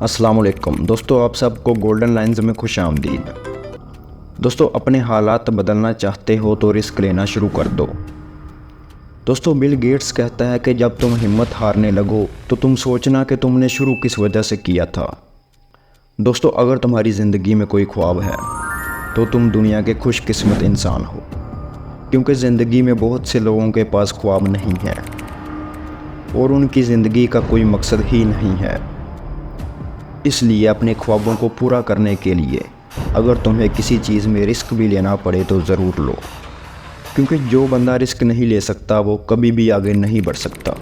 अस्सलाम वालेकुम दोस्तों, आप सबको गोल्डन लाइंस में खुश आमदीद। दोस्तों, अपने हालात बदलना चाहते हो तो रिस्क लेना शुरू कर दो। दोस्तों, बिल गेट्स कहता है कि जब तुम हिम्मत हारने लगो तो तुम सोचना कि तुमने शुरू किस वजह से किया था। दोस्तों, अगर तुम्हारी ज़िंदगी में कोई ख्वाब है तो तुम दुनिया के खुशकिस्मत इंसान हो, क्योंकि ज़िंदगी में बहुत से लोगों के पास ख्वाब नहीं है और उनकी ज़िंदगी का कोई मकसद ही नहीं है। इसलिए अपने ख्वाबों को पूरा करने के लिए अगर तुम्हें किसी चीज़ में रिस्क भी लेना पड़े तो ज़रूर लो, क्योंकि जो बंदा रिस्क नहीं ले सकता वो कभी भी आगे नहीं बढ़ सकता।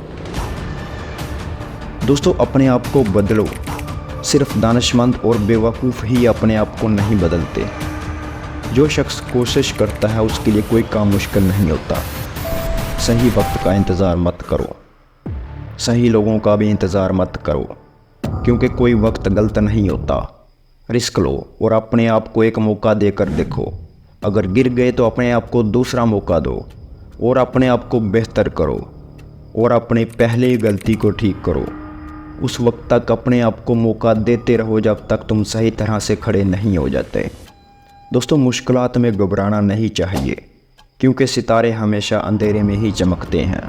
दोस्तों, अपने आप को बदलो। सिर्फ दानिशमंद और बेवकूफ़ ही अपने आप को नहीं बदलते। जो शख्स कोशिश करता है उसके लिए कोई काम मुश्किल नहीं होता। सही वक्त का इंतज़ार मत करो, सही लोगों का भी इंतज़ार मत करो, क्योंकि कोई वक्त गलत नहीं होता। रिस्क लो और अपने आप को एक मौका देकर देखो। अगर गिर गए तो अपने आप को दूसरा मौका दो और अपने आप को बेहतर करो और अपने पहले गलती को ठीक करो। उस वक्त तक अपने आप को मौका देते रहो जब तक तुम सही तरह से खड़े नहीं हो जाते। दोस्तों, मुश्किलात में घबराना नहीं चाहिए, क्योंकि सितारे हमेशा अंधेरे में ही चमकते हैं।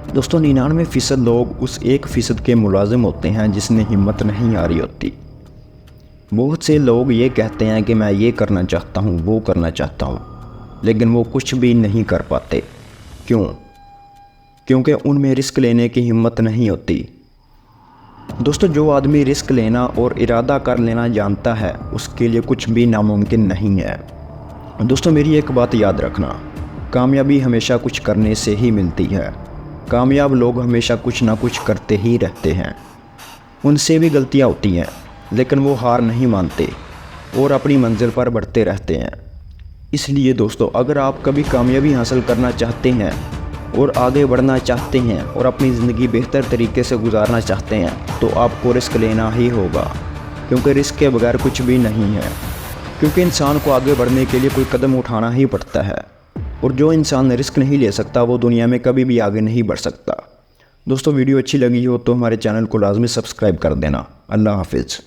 दोस्तों, 99% लोग उस 1% के मुलाजिम होते हैं जिसने हिम्मत नहीं हारी होती। बहुत से लोग ये कहते हैं कि मैं ये करना चाहता हूँ, वो करना चाहता हूँ, लेकिन वो कुछ भी नहीं कर पाते। क्यों? क्योंकि उनमें रिस्क लेने की हिम्मत नहीं होती। दोस्तों, जो आदमी रिस्क लेना और इरादा कर लेना जानता है उसके लिए कुछ भी नामुमकिन नहीं है। दोस्तों, मेरी एक बात याद रखना, कामयाबी हमेशा कुछ करने से ही मिलती है। कामयाब लोग हमेशा कुछ ना कुछ करते ही रहते हैं। उनसे भी गलतियां होती हैं, लेकिन वो हार नहीं मानते और अपनी मंजिल पर बढ़ते रहते हैं। इसलिए दोस्तों, अगर आप कभी कामयाबी हासिल करना चाहते हैं और आगे बढ़ना चाहते हैं और अपनी ज़िंदगी बेहतर तरीके से गुजारना चाहते हैं तो आपको रिस्क लेना ही होगा, क्योंकि रिस्क के बगैर कुछ भी नहीं है। क्योंकि इंसान को आगे बढ़ने के लिए कोई कदम उठाना ही पड़ता है, और जो इंसान रिस्क नहीं ले सकता वो दुनिया में कभी भी आगे नहीं बढ़ सकता। दोस्तों, वीडियो अच्छी लगी हो तो हमारे चैनल को लाजमी सब्सक्राइब कर देना। अल्लाह हाफिज़।